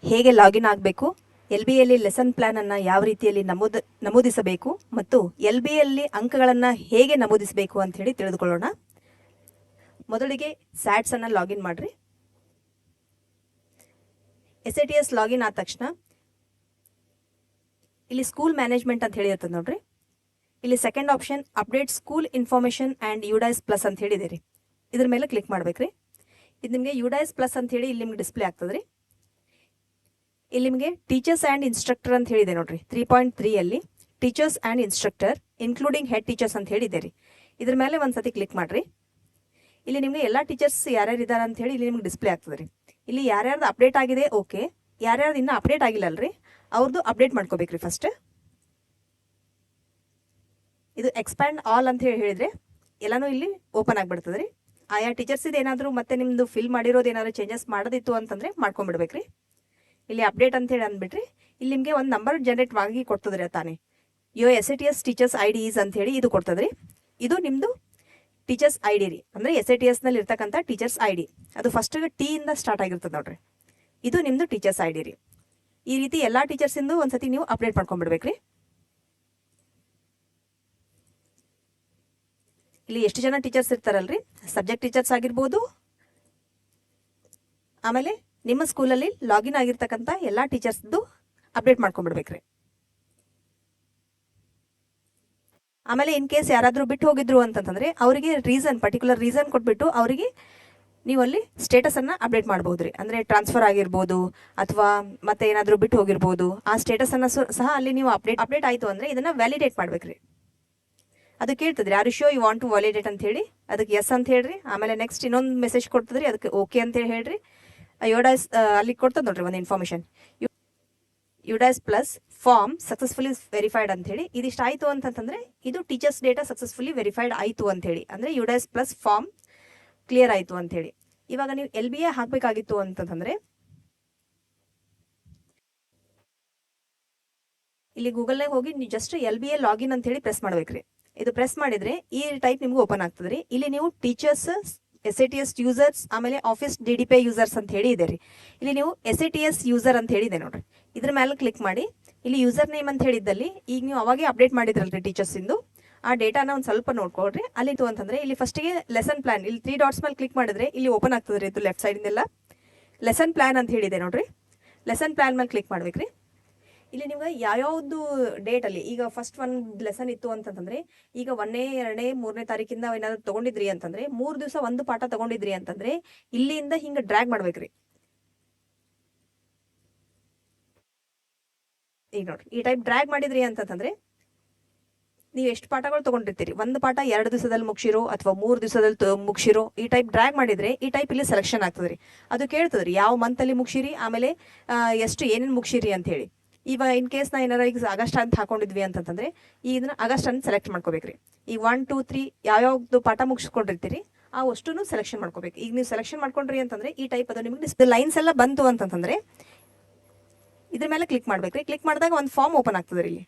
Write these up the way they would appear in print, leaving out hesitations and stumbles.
ಹೇಗೆ ಲಾಗಿನ್ ಆಗಬೇಕು, LBಯಲ್ಲಿ ಲೆಸನ್ ಪ್ಲಾನನ್ನು ಯಾವ ರೀತಿಯಲ್ಲಿ ನಮೂದಿಸಬೇಕು ಮತ್ತು LBಯಲ್ಲಿ ಅಂಕಗಳನ್ನು ಹೇಗೆ ನಮೂದಿಸಬೇಕು ಅಂತ ಹೇಳಿ ತಿಳಿದುಕೊಳ್ಳೋಣ. ಮೊದಲಿಗೆ ಸ್ಯಾಟ್ಸನ್ನು ಲಾಗಿನ್ ಮಾಡಿರಿ. SATS ಲಾಗಿನ್ ಆದ ತಕ್ಷಣ ಇಲ್ಲಿ ಸ್ಕೂಲ್ ಮ್ಯಾನೇಜ್ಮೆಂಟ್ ಅಂತ ಹೇಳಿ ಇರ್ತದೆ ನೋಡ್ರಿ. ಇಲ್ಲಿ second option update school information and UDIS plus ಅಂತ ಹೇಳಿದೆ ರೀ. ಇದ್ರ ಮೇಲೆ ಕ್ಲಿಕ್ ಮಾಡ್ಬೇಕ್ರಿ. ಇದು ನಿಮಗೆ UDIS ಪ್ಲಸ್ ಅಂತ ಹೇಳಿ ಇಲ್ಲಿ ನಿಮ್ಗೆ ಡಿಸ್ಪ್ಲೇ ಆಗ್ತದೆ ರೀ. ಇಲ್ಲಿ ನಿಮಗೆ ಟೀಚರ್ಸ್ ಆ್ಯಂಡ್ ಇನ್ಸ್ಟ್ರಕ್ಟರ್ ಅಂತ ಹೇಳಿದೆ ನೋಡ್ರಿ. 3.3 teachers and instructor including head teachers ಅಂತ ಹೇಳಿದೆ ರೀ. ಇದ್ರ ಮೇಲೆ ಒಂದ್ಸತಿ ಕ್ಲಿಕ್ ಮಾಡ್ರಿ. ಇಲ್ಲಿ ನಿಮಗೆ ಎಲ್ಲ ಟೀಚರ್ಸ್ ಯಾರ್ಯಾರು ಇದ್ದಾರೆ ಅಂತ ಹೇಳಿ ಇಲ್ಲಿ ನಿಮ್ಗೆ ಡಿಸ್ಪ್ಲೇ ಆಗ್ತದೆ ರೀ. ಇಲ್ಲಿ ಯಾರ್ಯಾರ್ದು ಅಪ್ಡೇಟ್ ಆಗಿದೆ ಓಕೆ, ಯಾರ್ಯಾರ್ದು ಇನ್ನೂ ಅಪ್ಡೇಟ್ ಆಗಿಲ್ಲ ಅಲ್ರಿ ಅವ್ರದ್ದು ಅಪ್ಡೇಟ್ ಮಾಡ್ಕೋಬೇಕ್ರಿ ಫಸ್ಟ್. ಇದು ಎಕ್ಸ್ಪ್ಯಾಂಡ್ ಆಲ್ ಅಂತ ಹೇಳಿದ್ರೆ ಎಲ್ಲನೂ ಇಲ್ಲಿ ಓಪನ್ ಆಗಿಬಿಡ್ತದೆ ರೀ. ಆಯಾ ಟೀಚರ್ಸ್ ಇದು ಏನಾದರೂ ಮತ್ತೆ ನಿಮ್ಮದು ಫಿಲ್ ಮಾಡಿರೋದು ಏನಾದರೂ ಚೇಂಜಸ್ ಮಾಡೋದಿತ್ತು ಅಂತಂದರೆ ಮಾಡ್ಕೊಂಡ್ಬಿಡ್ಬೇಕ್ರಿ. ಇಲ್ಲಿ ಅಪ್ಡೇಟ್ ಅಂತ ಹೇಳಿ ಅಂದ್ಬಿಟ್ರಿ. ಇಲ್ಲಿ ನಿಮಗೆ ಒಂದು ನಂಬರ್ ಜನರೇಟ್ ಆಗಿ ಕೊಡ್ತದ್ರಿ ತಾನೇ. SATS ಟೀಚರ್ಸ್ ID ಈಸ್ ಅಂತ ಹೇಳಿ ಇದು ಕೊಡ್ತದ್ರಿ. ಇದು ನಿಮ್ಮದು ಟೀಚರ್ಸ್ ID ರೀ, ಅಂದರೆ SATSನಲ್ಲಿ ಇರ್ತಕ್ಕಂಥ ಟೀಚರ್ಸ್ ID. ಅದು ಫಸ್ಟಿಗೆ T ಇಂದ ಸ್ಟಾರ್ಟ್ ಆಗಿರ್ತದೆ ನೋಡ್ರಿ. ಇದು ನಿಮ್ಮದು ಟೀಚರ್ಸ್ ID ರೀ. ಈ ರೀತಿ ಎಲ್ಲ ಟೀಚರ್ಸಿಂದು ಒಂದ್ಸತಿ ನೀವು ಅಪ್ಡೇಟ್ ಮಾಡ್ಕೊಂಡ್ಬಿಡ್ಬೇಕ್ರಿ. ಇಲ್ಲಿ ಎಷ್ಟು ಜನ ಟೀಚರ್ಸ್ ಇರ್ತಾರಲ್ರಿ, ಸಬ್ಜೆಕ್ಟ್ ಟೀಚರ್ಸ್ ಆಗಿರ್ಬೋದು, ಆಮೇಲೆ ನಿಮ್ಮ ಸ್ಕೂಲಲ್ಲಿ ಲಾಗಿನ್ ಆಗಿರ್ತಕ್ಕಂಥ ಎಲ್ಲ ಟೀಚರ್ಸ್ದು ಅಪ್ಡೇಟ್ ಮಾಡ್ಕೊಂಡ್ಬಿಡ್ಬೇಕ್ರಿ. ಆಮೇಲೆ ಇನ್ ಕೇಸ್ ಯಾರಾದರೂ ಬಿಟ್ಟು ಹೋಗಿದ್ರು ಅಂತಂದ್ರೆ ಅವರಿಗೆ ಪರ್ಟಿಕ್ಯುಲರ್ ರೀಸನ್ ಕೊಟ್ಬಿಟ್ಟು ಅವರಿಗೆ ನೀವು ಅಲ್ಲಿ ಸ್ಟೇಟಸನ್ನು ಅಪ್ಡೇಟ್ ಮಾಡ್ಬೋದು ರೀ. ಅಂದರೆ ಟ್ರಾನ್ಸ್ಫರ್ ಆಗಿರ್ಬೋದು ಅಥವಾ ಮತ್ತೆ ಏನಾದರೂ ಬಿಟ್ಟು ಹೋಗಿರ್ಬೋದು. ಆ ಸ್ಟೇಟಸನ್ನು ಸಹ ಅಲ್ಲಿ ನೀವು ಅಪ್ಡೇಟ್ ಆಯಿತು ಅಂದರೆ ಇದನ್ನು ವ್ಯಾಲಿಡೇಟ್ ಮಾಡ್ಬೇಕ್ರಿ. ಅದು ಕೇಳ್ತದ್ರಿ are you sure you want to validate ಅಂತ ಹೇಳಿ ಅದಕ್ಕೆ ಎಸ್ ಅಂತ ಹೇಳ್ರಿ. ಆಮೇಲೆ ನೆಕ್ಸ್ಟ್ ಇನ್ನೊಂದು ಮೆಸೇಜ್ ಕೊಡ್ತದ್ರಿ, ಅದಕ್ಕೆ ಓಕೆ ಅಂತ ಹೇಳ್ರಿ. UDIS ಅಲ್ಲಿ ಕೊಡ್ತದೆ ನೋಡ್ರಿ ಒಂದು information, UDIS plus form successfully verified ಅಂತ ಹೇಳಿ. ಇದಿಷ್ಟು ಆಯಿತು ಅಂತಂದ್ರೆ ಇದು ಟೀಚರ್ಸ್ ಡೇಟಾ ಸಕ್ಸಸ್ಫುಲಿ ವೆರಿಫೈಡ್ ಆಯಿತು ಅಂತ ಹೇಳಿ, ಅಂದರೆ UDIS ಪ್ಲಸ್ ಫಾರ್ಮ್ ಕ್ಲಿಯರ್ ಆಯಿತು ಅಂತ ಹೇಳಿ. ಇವಾಗ ನೀವು LBA ಹಾಕಬೇಕಾಗಿತ್ತು ಅಂತಂದ್ರೆ ಇಲ್ಲಿ ಗೂಗಲ್ನಾಗ ಹೋಗಿ ನೀವು ಜಸ್ಟ್ LBA ಲಾಗಿನ್ ಅಂತ ಹೇಳಿ ಪ್ರೆಸ್ ಮಾಡ್ಬೇಕ್ರಿ. ಇದು ಪ್ರೆಸ್ ಮಾಡಿದ್ರೆ ಈ ಟೈಪ್ ನಿಮ್ಗೆ ಓಪನ್ ಆಗ್ತದೆ ರೀ. ಇಲ್ಲಿ ನೀವು ಟೀಚರ್ಸ್, SATS ಯೂಸರ್ಸ್, ಆಮೇಲೆ ಆಫೀಸ್ DDP ಯೂಸರ್ಸ್ ಅಂತ ಹೇಳಿ ಇದೆ ರೀ. ಇಲ್ಲಿ ನೀವು SATS ಯೂಸರ್ ಅಂತ ಹೇಳಿದೆ ನೋಡ್ರಿ. ಇದ್ರ ಮೇಲೆ ಕ್ಲಿಕ್ ಮಾಡಿ ಇಲ್ಲಿ ಯೂಸರ್ ನೇಮ್ ಅಂತ ಹೇಳಿದ್ದಲ್ಲಿ ಈಗ ನೀವು ಅವಾಗೇ ಅಪ್ಡೇಟ್ ಮಾಡಿದ್ರಲ್ರಿ ಟೀಚರ್ಸ್ ಇಂದು ಆ ಡೇಟಾನ ಒಂದು ಸ್ವಲ್ಪ ನೋಡ್ಕೊಳ್ರಿ. ಅಲ್ಲಿತ್ತು ಅಂತಂದ್ರೆ ಇಲ್ಲಿ ಫಸ್ಟಿಗೆ ಲೆಸನ್ ಪ್ಲಾನ್ ಇಲ್ಲಿ 3 ಡಾಟ್ಸ್ ಮೇಲೆ ಕ್ಲಿಕ್ ಮಾಡಿದ್ರೆ ಇಲ್ಲಿ ಓಪನ್ ಆಗ್ತದೆ ರೀ. ಇದು ಲೆಫ್ಟ್ ಸೈಡಿಂದೆಲ್ಲ ಲೆಸನ್ ಪ್ಲಾನ್ ಅಂತ ಹೇಳಿದೆ ನೋಡ್ರಿ. ಲೆಸನ್ ಪ್ಲಾನ್ ಮೇಲೆ ಕ್ಲಿಕ್ ಮಾಡ್ಬೇಕ್ರಿ. ಇಲ್ಲಿ ನಿಮ್ಗೆ ಯಾವ್ಯಾವ್ದು ಡೇಟಲ್ಲಿ ಈಗ ಫಸ್ಟ್ ಒಂದು ಲೆಸನ್ ಇತ್ತು ಅಂತಂದ್ರೆ ಈಗ 1ನೇ 2ನೇ 3ನೇ ತಾರೀಕಿಂದ ಏನಾದ್ರು ತಗೊಂಡಿದ್ರಿ ಅಂತಂದ್ರೆ 3 ದಿವಸ ಒಂದು ಪಾಠ ತಗೊಂಡಿದ್ರಿ ಅಂತಂದ್ರೆ ಇಲ್ಲಿಂದ ಹಿಂಗೆ ಡ್ರ್ಯಾಗ್ ಮಾಡ್ಬೇಕ್ರಿ. ಈಗ ನೋಡ್ರಿ ಈ ಟೈಪ್ ಡ್ರ್ಯಾಗ್ ಮಾಡಿದ್ರಿ ಅಂತಂದ್ರೆ ನೀವು ಎಷ್ಟು ಪಾಠಗಳು ತಗೊಂಡಿರ್ತೀರಿ, ಒಂದು ಪಾಠ 2 ದಿವಸದಲ್ಲಿ ಮುಗಿಸಿರೋ ಅಥವಾ 3 ದಿವಸದಲ್ಲಿ ಮುಗಿಸಿರೋ, ಈ ಟೈಪ್ ಡ್ರ್ಯಾಗ್ ಮಾಡಿದ್ರೆ ಈ ಟೈಪ್ ಇಲ್ಲಿ ಸೆಲೆಕ್ಷನ್ ಆಗ್ತದ್ರಿ. ಅದು ಕೇಳ್ತದ್ರಿ ಯಾವ ಮಂತಲ್ಲಿ ಮುಗಿಸಿರಿ, ಆಮೇಲೆ ಎಷ್ಟು ಏನೇನು ಮುಗಿಸಿರಿ ಅಂತ ಹೇಳಿ. ಇವಾಗ ಇನ್ ಕೇಸ್ ನಾ ಏನಾರ ಈಗ ಆಗಸ್ಟ್ ಅಂತ ಹಾಕೊಂಡಿದ್ವಿ ಅಂತಂದ್ರೆ ಈಗ ಇದನ್ನ ಆಗಸ್ಟ್ ಅಂತ ಸೆಲೆಕ್ಟ್ ಮಾಡ್ಕೋಬೇಕ್ರಿ. ಈಗ 1 2 3 ಯಾವ್ಯಾವ್ದು ಪಾಠ ಮುಗಿಸ್ಕೊಂಡಿರ್ತೀರಿ ಆ ಅಷ್ಟೂ ಸೆಲೆಕ್ಷನ್ ಮಾಡ್ಕೋಬೇಕು. ಈಗ ನೀವು ಸೆಲೆಕ್ಷನ್ ಮಾಡ್ಕೊಂಡ್ರಿ ಅಂತಂದ್ರೆ ಈ ಟೈಪ್ ಅದು ನಿಮ್ಗೆ ಲೈನ್ಸ್ ಎಲ್ಲ ಬಂತು ಅಂತಂದ್ರೆ ಇದ್ರ ಮೇಲೆ ಕ್ಲಿಕ್ ಮಾಡ್ಬೇಕ್ರಿ. ಕ್ಲಿಕ್ ಮಾಡಿದಾಗ ಒಂದು ಫಾರ್ಮ್ ಓಪನ್ ಆಗ್ತದೆ ಇಲ್ಲಿ.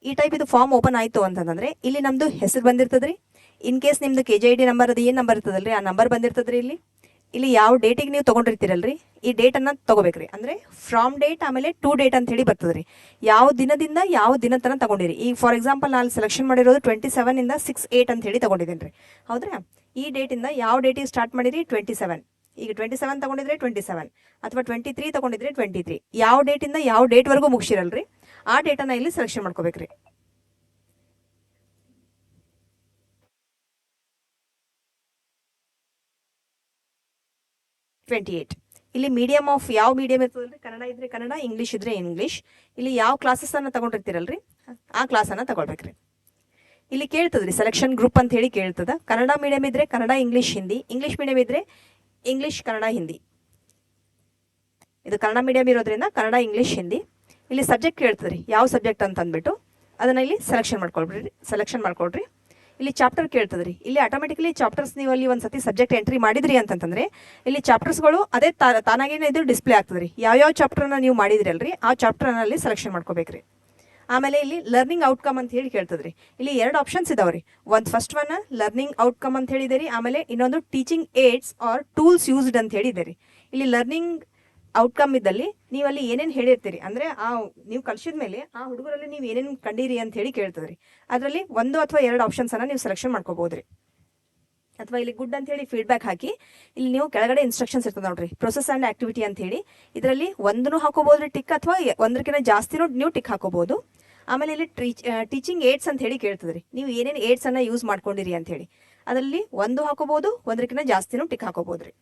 ಈ ಟೈಪ್ ಇದು ಫಾರ್ಮ್ ಓಪನ್ ಆಯಿತು ಅಂತಂದ್ರೆ ಇಲ್ಲಿ ನಮ್ದು ಹೆಸರು ಬಂದಿರ್ತದ್ರಿ. ಇನ್ ಕೇಸ್ ನಿಮ್ದು KJID ನಂಬರ್ ಅದು ಏನು ನಂಬರ್ ಇರ್ತದಲ್ರಿ ಆ ನಂಬರ್ ಬಂದಿರ್ತದ್ರಿ. ಇಲ್ಲಿ ಯಾವ ಡೇಟಿಗೆ ನೀವು ತೊಗೊಂಡಿರ್ತೀರಲ್ರಿ ಈ ಡೇಟನ್ನು ತೊಗೋಬೇಕ್ರಿ. ಅಂದರೆ ಫ್ರಾಮ್ ಡೇಟ್ ಆಮೇಲೆ ಟು ಡೇಟ್ ಅಂತ ಹೇಳಿ ಬರ್ತದ್ರಿ. ಯಾವ ದಿನದಿಂದ ಯಾವ ದಿನ ತನಕ ತಗೊಂಡಿರಿ. ಈಗ ಫಾರ್ ಎಕ್ಸಾಂಪಲ್ ನಾನು ಸೆಲೆಕ್ಷನ್ ಮಾಡಿರೋದು 27 ಇಂದ 6/8 ಅಂತ ಹೇಳಿ ತಗೊಂಡಿದ್ದೀನಿ ರೀ. ಹೌದ್ರಾ? ಈ ಡೇಟಿಂದ ಯಾವ ಡೇಟಿಗೆ ಸ್ಟಾರ್ಟ್ ಮಾಡಿರಿ 27. ಈಗ 27 ತಗೊಂಡಿದ್ರೆ 27 ಅಥವಾ 23 ತಗೊಂಡಿದ್ರೆ 23. ಯಾವ ಡೇಟಿಂದ ಯಾವ ಡೇಟ್ವರೆಗೂ ಮುಗಿಸಿರಲ್ರಿ ಆ ಡೇಟನ್ನು ಇಲ್ಲಿ ಸೆಲೆಕ್ಷನ್ ಮಾಡ್ಕೋಬೇಕ್ರಿ. ಇಲ್ಲಿ ಮೀಡಿಯಮ್ ಆಫ್ ಯಾವ ಮೀಡಿಯಂ ಇರ್ತದಲ್ರಿ, ಕನ್ನಡ ಇದ್ರೆ ಕನ್ನಡ, ಇಂಗ್ಲೀಷ್ ಇದ್ರೆ ಇಂಗ್ಲೀಷ್. ಇಲ್ಲಿ ಯಾವ ಕ್ಲಾಸಸ್ ಅನ್ನ ತಗೊಂಡಿರ್ತೀರಲ್ರಿ ಆ ಕ್ಲಾಸನ್ನು ತಗೊಳ್ಬೇಕ್ರಿ. ಇಲ್ಲಿ ಕೇಳ್ತದ್ರಿ ಸೆಲೆಕ್ಷನ್ ಗ್ರೂಪ್ ಅಂತ ಹೇಳಿ ಕೇಳ್ತದ. ಕನ್ನಡ ಮೀಡಿಯಂ ಇದ್ರೆ Kannada, English, Hindi. English medium ಇದ್ರೆ ಇಂಗ್ಲೀಷ್, ಕನ್ನಡ, ಹಿಂದಿ. ಇದು ಕನ್ನಡ ಮೀಡಿಯಂ ಇರೋದ್ರಿಂದ ಕನ್ನಡ, ಇಂಗ್ಲೀಷ್, ಹಿಂದಿ. ಇಲ್ಲಿ ಸಬ್ಜೆಕ್ಟ್ ಕೇಳ್ತದ್ರಿ ಯಾವ ಸಬ್ಜೆಕ್ಟ್ ಅಂತ ಅಂದ್ಬಿಟ್ಟು ಅದನ್ನ ಇಲ್ಲಿ ಸೆಲೆಕ್ಷನ್ ಮಾಡ್ಕೊಳ್ರಿ. ಇಲ್ಲಿ ಚಾಪ್ಟರ್ ಕೇಳ್ತದ್ರಿ. ಇಲ್ಲಿ ಆಟೋಮೆಟಿಕಲಿ ಚಾಪ್ಟರ್ಸ್ ನೀವು ಅಲ್ಲಿ ಒಂದ್ಸತಿ ಸಬ್ಜೆಕ್ಟ್ ಎಂಟ್ರಿ ಮಾಡಿದ್ರಿ ಅಂತಂದ್ರೆ ಇಲ್ಲಿ ಚಾಪ್ಟರ್ಸ್ಗಳು ಅದೇ ತಾನಾಗೇನೆ ಇದು ಡಿಸ್ಪ್ಲೇ ಆಗ್ತದ್ರಿ. ಯಾವ್ಯಾವ ಚಾಪ್ಟರ್ನ ನೀವು ಮಾಡಿದ್ರಿ ಅಲ್ರಿ ಆ ಚಾಪ್ಟರ್ನಲ್ಲಿ ಸೆಲೆಕ್ಷನ್ ಮಾಡ್ಕೋಬೇಕ್ರಿ. ಆಮೇಲೆ ಇಲ್ಲಿ ಲರ್ನಿಂಗ್ ಔಟ್ಕಮ್ ಅಂತ ಹೇಳಿ ಕೇಳ್ತದ್ರಿ. ಇಲ್ಲಿ 2 ಆಪ್ಷನ್ಸ್ ಇದಾವ್ರಿ. ಫಸ್ಟ್ ಒನ್ ಲರ್ನಿಂಗ್ ಔಟ್ಕಮ್ ಅಂತ ಹೇಳಿದೆ, ಆಮೇಲೆ ಇನ್ನೊಂದು teaching aids or tools used ಅಂತ ಹೇಳಿದೆ. ಇಲ್ಲಿ ಲರ್ನಿಂಗ್ ಔಟ್ಕಮ್ ಇದ್ದಲ್ಲಿ ನೀವು ಅಲ್ಲಿ ಏನೇನು ಹೇಳಿರ್ತೀರಿ, ಅಂದ್ರೆ ನೀವು ಕಲಿಸಿದ ಮೇಲೆ ಆ ಹುಡುಗರಲ್ಲಿ ನೀವು ಏನೇನು ಕಂಡೀರಿ ಅಂತ ಹೇಳಿ ಕೇಳ್ತದ್ರಿ. ಅದರಲ್ಲಿ 1 ಅಥವಾ 2 ಆಪ್ಷನ್ಸ್ ಅನ್ನ ನೀವು ಸೆಲೆಕ್ಷನ್ ಮಾಡ್ಕೋಬಹುದ್ರಿ. ಅಥವಾ ಇಲ್ಲಿ ಗುಡ್ ಅಂತ ಹೇಳಿ ಫೀಡ್ಬ್ಯಾಕ್ ಹಾಕಿ ಇಲ್ಲಿ ನೀವು ಕೆಳಗಡೆ ಇನ್ಸ್ಟ್ರಕ್ಷನ್ಸ್ ಇರ್ತದೆ ನೋಡ್ರಿ, ಪ್ರೊಸೆಸ್ ಅಂಡ್ ಆಕ್ಟಿವಿಟಿ ಅಂತ ಹೇಳಿ. ಇದರಲ್ಲಿ 1 ಹಾಕೋಬಹುದ್ರಿ ಟಿಕ್, ಅಥವಾ 1ಕ್ಕಿಂತ ಜಾಸ್ತಿನೂ ನೀವು ಟಿಕ್ ಹಾಕೋಬಹುದು. ಆಮೇಲೆ ಇಲ್ಲಿ ಟೀಚಿಂಗ್ ಏಡ್ಸ್ ಅಂತ ಹೇಳಿ ಕೇಳ್ತದ್ರಿ, ನೀವು ಏನೇನು ಏಡ್ಸ್ ಅನ್ನ ಯೂಸ್ ಮಾಡ್ಕೊಂಡಿರಿ ಅಂತ ಹೇಳಿ. ಅದರಲ್ಲಿ 1 ಹಾಕೋಬಹುದು, 1ಕ್ಕಿಂತ ಜಾಸ್ತಿನೂ ಟಿಕ್ ಹಾಕೋಬಹುದ್ರಿ.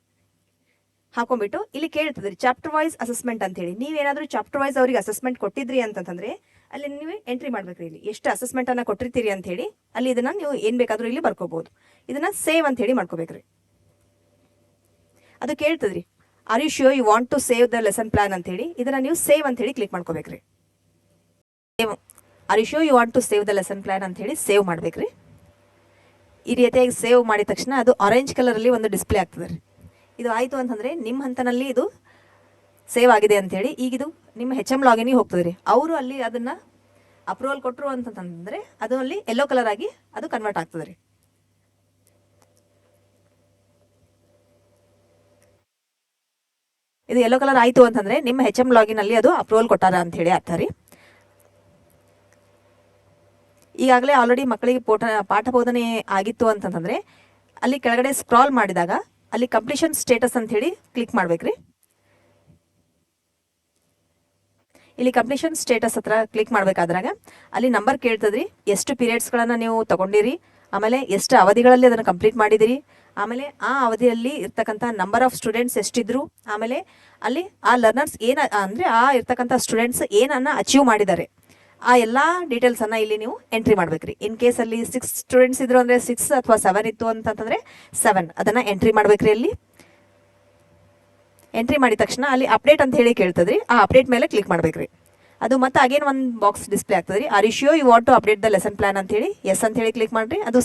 ಹಾಕೊಂಡ್ಬಿಟ್ಟು ಇಲ್ಲಿ ಕೇಳ್ತದ್ರಿ ಚಾಪ್ಟರ್ ವೈಸ್ ಅಸೆಸ್ಮೆಂಟ್ ಅಂತ ಹೇಳಿ. ನೀವೇನಾದ್ರೂ ಚಾಪ್ಟರ್ ವೈಸ್ ಅವ್ರಿಗೆ ಅಸೆಸ್ಮೆಂಟ್ ಕೊಟ್ಟಿದ್ರಿ ಅಂತಂದ್ರೆ ಅಲ್ಲಿ ನೀವು ಎಂಟ್ರಿ ಮಾಡ್ಬೇಕ್ರಿ. ಇಲ್ಲಿ ಎಷ್ಟು ಅಸೆಸ್ಮೆಂಟ್ ಅನ್ನ ಕೊಟ್ಟಿರ್ತೀರಿ ಅಂತ ಹೇಳಿ ಅಲ್ಲಿ ಇದನ್ನ ನೀವು ಏನ್ ಬೇಕಾದ್ರೂ ಇಲ್ಲಿ ಬರ್ಕೋಬಹುದು. ಇದನ್ನ ಸೇವ್ ಅಂತ ಹೇಳಿ ಮಾಡ್ಕೋಬೇಕ್ರಿ. ಅದು ಕೇಳ್ತದ್ರಿ are you sure you want to save the lesson plan ಅಂತ ಹೇಳಿ. ಇದನ್ನ ನೀವು ಸೇವ್ ಅಂತ ಹೇಳಿ ಕ್ಲಿಕ್ ಮಾಡ್ಕೋಬೇಕ್ರಿ. Are you sure you want to save the lesson plan ಅಂತ ಹೇಳಿ ಸೇವ್ ಮಾಡ್ಬೇಕ್ರಿ. ಈ ರೀತಿಯಾಗಿ ಸೇವ್ ಮಾಡಿದ ತಕ್ಷಣ ಅದು ಆರೆಂಜ್ ಕಲರ್ ಅಲ್ಲಿ ಒಂದು ಡಿಸ್ಪ್ಲೇ ಆಗ್ತದೆ ರೀ. ಇದು ಆಯಿತು ಅಂತಂದರೆ ನಿಮ್ಮ ಹಂತನಲ್ಲಿ ಇದು ಸೇವ್ ಆಗಿದೆ ಅಂಥೇಳಿ ಈಗ ಇದು ನಿಮ್ಮ HM ಲಾಗಿನ್ಗೆ ಹೋಗ್ತದೆ ರೀ. ಅವರು ಅಲ್ಲಿ ಅದನ್ನು ಅಪ್ರೂವಲ್ ಕೊಟ್ಟರು ಅಂತಂತಂದರೆ ಅದು ಅಲ್ಲಿ ಯೆಲ್ಲೋ ಕಲರ್ ಆಗಿ ಅದು ಕನ್ವರ್ಟ್ ಆಗ್ತದೆ ರೀ. ಇದು ಯೆಲ್ಲೋ ಕಲರ್ ಆಯಿತು ಅಂತಂದರೆ ನಿಮ್ಮ HM ಲಾಗಿನಲ್ಲಿ ಅದು ಅಪ್ರೂವಲ್ ಕೊಟ್ಟಾರ ಅಂಥೇಳಿ ಅರ್ಥ ರೀ. ಈಗಾಗಲೇ ಆಲ್ರೆಡಿ ಮಕ್ಕಳಿಗೆ ಪಾಠ ಬೋಧನೆ ಆಗಿತ್ತು ಅಂತಂತಂದರೆ ಅಲ್ಲಿ ಕೆಳಗಡೆ ಸ್ಕ್ರಾಲ್ ಮಾಡಿದಾಗ ಅಲ್ಲಿ ಕಂಪ್ಲೀಷನ್ ಸ್ಟೇಟಸ್ ಅಂತ ಹೇಳಿ ಕ್ಲಿಕ್ ಮಾಡ್ಬೇಕ್ರಿ. ಇಲ್ಲಿ ಕಂಪ್ಲೀಷನ್ ಸ್ಟೇಟಸ್ ಹತ್ರ ಕ್ಲಿಕ್ ಮಾಡ್ಬೇಕಾದ್ರಾಗ ಅಲ್ಲಿ ನಂಬರ್ ಕೇಳ್ತದ್ರಿ, ಎಷ್ಟು ಪೀರಿಯಡ್ಸ್ಗಳನ್ನು ನೀವು ತಗೊಂಡಿರಿ, ಆಮೇಲೆ ಎಷ್ಟು ಅವಧಿಗಳಲ್ಲಿ ಅದನ್ನು ಕಂಪ್ಲೀಟ್ ಮಾಡಿದಿರಿ, ಆಮೇಲೆ ಆ ಅವಧಿಯಲ್ಲಿ ಇರ್ತಕ್ಕಂಥ ನಂಬರ್ ಆಫ್ ಸ್ಟೂಡೆಂಟ್ಸ್ ಎಷ್ಟಿದ್ರು, ಆಮೇಲೆ ಅಲ್ಲಿ ಆ ಲರ್ನರ್ಸ್ ಅಂದರೆ ಆ ಇರ್ತಕ್ಕಂಥ ಸ್ಟೂಡೆಂಟ್ಸ್ ಏನನ್ನ ಅಚೀವ್ ಮಾಡಿದ್ದಾರೆ ಆ ಎಲ್ಲ ಡೀಟೇಲ್ಸನ್ನು ಇಲ್ಲಿ ನೀವು ಎಂಟ್ರಿ ಮಾಡ್ಬೇಕ್ರಿ. ಇನ್ ಕೇಸ್ ಅಲ್ಲಿ 6 ಸ್ಟೂಡೆಂಟ್ಸ್ ಇದ್ರು ಅಂದರೆ 6 ಅಥವಾ 7 ಇತ್ತು ಅಂತಂತಂದರೆ 7 ಅದನ್ನು ಎಂಟ್ರಿ ಮಾಡ್ಬೇಕ್ರಿ. ಅಲ್ಲಿ ಎಂಟ್ರಿ ಮಾಡಿದ ತಕ್ಷಣ ಅಲ್ಲಿ ಅಪ್ಡೇಟ್ ಅಂತ ಹೇಳಿ ಕೇಳ್ತದ್ರಿ, ಆ ಅಪ್ಡೇಟ್ ಮೇಲೆ ಕ್ಲಿಕ್ ಮಾಡ್ಬೇಕ್ರಿ. ಅದು ಮತ್ತೆ ಅಗೇನ್ ಒಂದು ಬಾಕ್ಸ್ ಡಿಸ್ಪ್ಲೇ ಆಗ್ತದ್ರಿ, are you sure you want to update the lesson plan ಅಂತ ಹೇಳಿ ಎಸ್ ಅಂತ ಹೇಳಿ ಕ್ಲಿಕ್ ಮಾಡ್ರಿ. ಅದು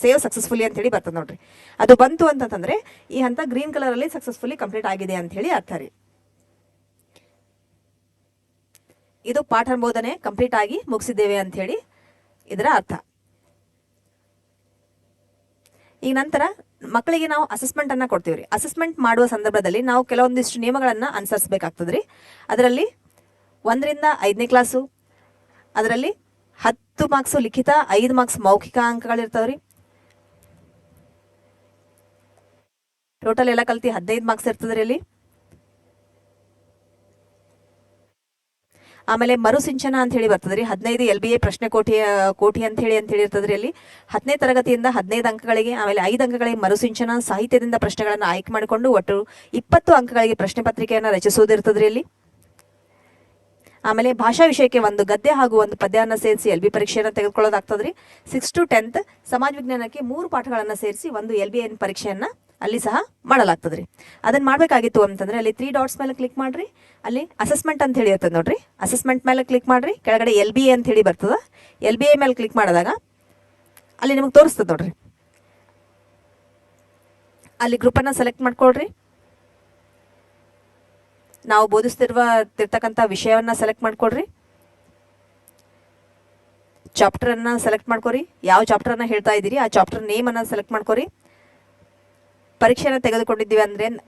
ಸೇವ್ ಸಕ್ಸಸ್ಫುಲಿ ಅಂತ ಹೇಳಿ ಬರ್ತದೆ ನೋಡ್ರಿ. ಅದು ಬಂತು ಅಂತಂದ್ರೆ ಈ ಹಂತ ಗ್ರೀನ್ ಕಲರ್ ಅಲ್ಲಿ ಸಕ್ಸಸ್ಫುಲಿ ಕಂಪ್ಲೀಟ್ ಆಗಿದೆ ಅಂತ ಹೇಳಿ ಅರ್ಥ ರೀ. ಇದು ಪಾಠ ಬೋಧನೆ ಕಂಪ್ಲೀಟ್ ಆಗಿ ಮುಗಿಸಿದ್ದೇವೆ ಅಂತ ಹೇಳಿ ಇದರ ಅರ್ಥ. ಈಗ ನಂತರ ಮಕ್ಕಳಿಗೆ ನಾವು ಅಸೆಸ್ಮೆಂಟ್ ಅನ್ನ ಕೊಡ್ತೀವ್ರಿ. ಅಸೆಸ್ಮೆಂಟ್ ಮಾಡುವ ಸಂದರ್ಭದಲ್ಲಿ ನಾವು ಕೆಲವೊಂದಿಷ್ಟು ನಿಯಮಗಳನ್ನ ಅನುಸರಿಸಬೇಕಾಗ್ತದ್ರಿ. ಅದರಲ್ಲಿ 1ರಿಂದ 5ನೇ ಕ್ಲಾಸು, ಅದರಲ್ಲಿ 10 ಮಾರ್ಕ್ಸ್ ಲಿಖಿತ, 5 ಮಾರ್ಕ್ಸ್ ಮೌಖಿಕ ಅಂಕಗಳಿರ್ತಾವ್ರಿ. ಟೋಟಲ್ ಎಲ್ಲ ಕಲ್ತಿ 15 ಮಾರ್ಕ್ಸ್ ಇರ್ತದ್ರಿ ಅಲ್ಲಿ. ಆಮೇಲೆ ಮರುಸಿಂಚನ ಅಂತ ಹೇಳಿ ಬರ್ತದ್ರಿ, 15 LBA ಪ್ರಶ್ನೆ ಕೋಟಿ ಅಂತ ಹೇಳಿ ಇರ್ತದ್ರಿ. ಅಲ್ಲಿ 10ನೇ ತರಗತಿಯಿಂದ 15 ಅಂಕಗಳಿಗೆ, ಆಮೇಲೆ 5 ಅಂಕಗಳಿಗೆ ಮರುಸಿಂಚನ, ಸಾಹಿತ್ಯದಿಂದ ಪ್ರಶ್ನೆಗಳನ್ನು ಆಯ್ಕೆ ಮಾಡಿಕೊಂಡು ಒಟ್ಟು 20 ಅಂಕಗಳಿಗೆ ಪ್ರಶ್ನೆ ಪತ್ರಿಕೆಯನ್ನು ರಚಿಸುವುದಿರ್ತದ್ರಿ ಅಲ್ಲಿ. ಆಮೇಲೆ ಭಾಷಾ ವಿಷಯಕ್ಕೆ 1 ಗದ್ಯ ಹಾಗೂ 1 ಪದ್ಯವನ್ನು ಸೇರಿಸಿ LB ಪರೀಕ್ಷೆಯನ್ನು ತೆಗೆದುಕೊಳ್ಳೋದಾಗ್ತದ್ರಿ. 6 to 10th ಸಮಾಜ ವಿಜ್ಞಾನಕ್ಕೆ 3 ಪಾಠಗಳನ್ನು ಸೇರಿಸಿ 1 LBN ಪರೀಕ್ಷೆಯನ್ನ ಅಲ್ಲಿ ಸಹ ಮಾಡಲಾಗ್ತದ್ರಿ. ಅದನ್ನ ಮಾಡಬೇಕಾಗಿತ್ತು ಅಂತಂದ್ರೆ ಅಲ್ಲಿ 3 ಡಾಟ್ಸ್ ಮೇಲೆ ಕ್ಲಿಕ್ ಮಾಡ್ರಿ. ಅಲ್ಲಿ ಅಸೆಸ್ಮೆಂಟ್ ಅಂತ ಹೇಳಿ ಇರ್ತದೆ ನೋಡ್ರಿ, ಅಸೆಸ್ಮೆಂಟ್ ಮೇಲೆ ಕ್ಲಿಕ್ ಮಾಡ್ರಿ. ಕೆಳಗಡೆ LBA ಅಂತ ಹೇಳಿ ಬರ್ತದ, LBA ಮೇಲೆ ಕ್ಲಿಕ್ ಮಾಡಿದಾಗ ಅಲ್ಲಿ ನಿಮಗೆ ತೋರಿಸ್ತದೆ ನೋಡ್ರಿ. ಅಲ್ಲಿ ಗ್ರೂಪ್ ಅನ್ನ ಸೆಲೆಕ್ಟ್ ಮಾಡ್ಕೊಳ್ರಿ. ನಾವು ಬೋಧಿಸ್ತಿರ್ತಕ್ಕಂಥ ವಿಷಯವನ್ನ ಸೆಲೆಕ್ಟ್ ಮಾಡ್ಕೊಳ್ರಿ. ಚಾಪ್ಟರ್ ಅನ್ನ ಸೆಲೆಕ್ಟ್ ಮಾಡ್ಕೊರಿ. ಯಾವ ಚಾಪ್ಟರ್ ಅನ್ನ ಹೇಳ್ತಾ ಇದ್ದೀರಿ ಆ ಚಾಪ್ಟರ್ ನೇಮ್ ಅನ್ನ ಸೆಲೆಕ್ಟ್ ಮಾಡ್ಕೊರಿ. ಪರೀಕ್ಷೆಯನ್ನು ತೆಗೆದುಕೊಂಡಿದ್ದೀವಿ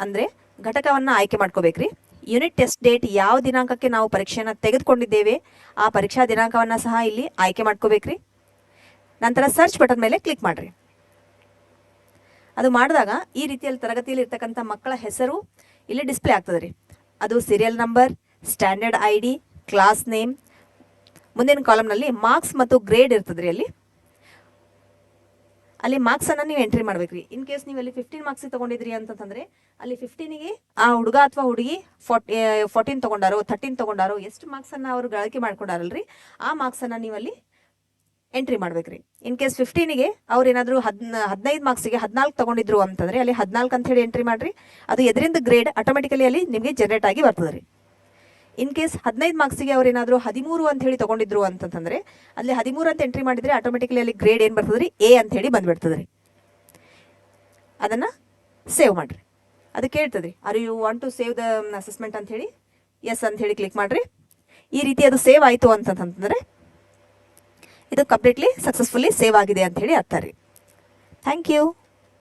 ಅಂದ್ರೆ ಘಟಕವನ್ನ ಆಯ್ಕೆ ಮಾಡ್ಕೋಬೇಕ್ರಿ. ಯೂನಿಟ್ ಟೆಸ್ಟ್ ಡೇಟ್ ಯಾವ ದಿನಾಂಕಕ್ಕೆ ನಾವು ಪರೀಕ್ಷೆಯನ್ನು ತೆಗೆದುಕೊಂಡಿದ್ದೇವೆ ಆ ಪರೀಕ್ಷಾ ದಿನಾಂಕವನ್ನ ಸಹ ಇಲ್ಲಿ ಆಯ್ಕೆ ಮಾಡ್ಕೋಬೇಕ್ರಿ. ನಂತರ ಸರ್ಚ್ ಬಟನ್ ಮೇಲೆ ಕ್ಲಿಕ್ ಮಾಡ್ರಿ. ಅದು ಮಾಡಿದಾಗ ಈ ರೀತಿಯಲ್ಲಿ ತರಗತಿಯಲ್ಲಿ ಇರ್ತಕ್ಕಂಥ ಮಕ್ಕಳ ಹೆಸರು ಇಲ್ಲಿ ಡಿಸ್ಪ್ಲೇ ಆಗ್ತದೆ ರೀ. ಅದು serial number, standard ID, class name. ಮುಂದಿನ ಕಾಲಮ್ನಲ್ಲಿ ಮಾರ್ಕ್ಸ್ ಮತ್ತು ಗ್ರೇಡ್ ಇರ್ತದ್ರಿ. ಅಲ್ಲಿ ಮಾರ್ಕ್ಸ್ ಅನ್ನ ನೀವು ಎಂಟ್ರಿ ಮಾಡ್ಬೇಕ್ರಿ. ಇನ್ ಕೇಸ್ ನೀವು ಅಲ್ಲಿ 15 ಮಾರ್ಕ್ಸ್ ತಗೊಂಡಿದ್ರಿ ಅಂತಂದ್ರೆ ಅಲ್ಲಿ 15ಗೆ ಆ ಹುಡುಗ ಅಥವಾ ಹುಡುಗಿ 14 ತಗೊಂಡಾರೋ 13 ತಗೊಂಡಾರೋ ಎಷ್ಟು ಮಾರ್ಕ್ಸ್ ಅನ್ನ ಅವರು ಗಳಿಕೆ ಮಾಡ್ಕೊಂಡಾರಲ್ರಿ ಆ ಮಾರ್ಕ್ಸ್ ಅನ್ನ ನೀವು ಅಲ್ಲಿ ಎಂಟ್ರಿ ಮಾಡ್ಬೇಕ್ರಿ. ಇನ್ ಕೇಸ್ 15ಗೆ ಅವ್ರು ಏನಾದ್ರು 15 ಮಾರ್ಕ್ಸ್ಗೆ 14 ತಗೊಂಡಿದ್ರು ಅಂತಂದ್ರೆ ಅಲ್ಲಿ 14 ಅಂತ ಹೇಳಿ ಎಂಟ್ರಿ ಮಾಡ್ರಿ. ಅದು ಎದರಿಂದ ಗ್ರೇಡ್ ಆಟೋಮೆಟಿಕಲಿ ಅಲ್ಲಿ ನಿಮಗೆ ಜನರೇಟ್ ಆಗಿ ಬರ್ತದೆ ರೀ. ಇನ್ ಕೇಸ್ 15 ಮಾರ್ಕ್ಸ್ಗೆ ಅವ್ರು ಏನಾದ್ರು 13 ಅಂತ ಹೇಳಿ ತಗೊಂಡಿದ್ರು ಅಂತಂದ್ರೆ ಅಲ್ಲಿ 13 ಅಂತ ಎಂಟ್ರಿ ಮಾಡಿದ್ರೆ ಆಟೋಮೆಟಿಕಲಿ ಅಲ್ಲಿ ಗ್ರೇಡ್ ಏನ್ ಬರ್ತದ್ರಿ A ಅಂತ ಹೇಳಿ ಬಂದ್ಬಿಡ್ತದ್ರಿ. ಅದನ್ನ ಸೇವ್ ಮಾಡ್ರಿ. ಅದು ಕೇಳ್ತದ್ರಿ are you want to save the assessment ಅಂತ ಹೇಳಿ ಎಸ್ ಅಂತ ಹೇಳಿ ಕ್ಲಿಕ್ ಮಾಡ್ರಿ. ಈ ರೀತಿ ಅದು ಸೇವ್ ಆಯ್ತು ಅಂತಂದ್ರೆ ಇದು ಕಂಪ್ಲೀಟ್ಲಿ ಸಕ್ಸಸ್ಫುಲಿ ಸೇವ್ ಆಗಿದೆ ಅಂತ ಹೇಳಿ ಅರ್ಥ ರೀ. Thank you.